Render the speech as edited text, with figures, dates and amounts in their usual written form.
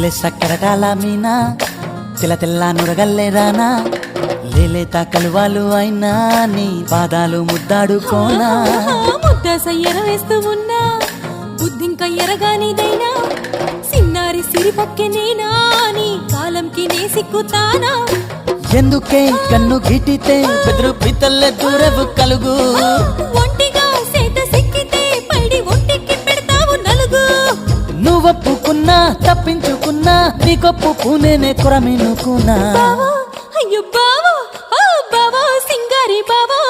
లేలే సక్కరటాల మీనా తెల్ల తెల్ల నురగల్లే రానా లేలేత కలువాలు అయినా నీ పాదాలు ముద్దాడుకోనా ముద్ద సయ్యర వేస్తూ ఉన్నా బుద్ధింక ఎరగానిదైనా సిన్నారి సిరిపక్కె నేనా నీ కాలంకి నే సిక్కుతానా ఎందుకే కన్ను గిటితే బెదురు పితల్లే దూరవు కలుగు ఒంటిగా సేత సిక్కితే పైడి ఒంటికి పెడతావు నలుగు నువ్వొప్పుకున్నా తప్పించుకున్నా నీకొప్పు పూనేనే కొరమినుకున్నా బావో అయ్యో బావో ఓ బావో సింగారి బావో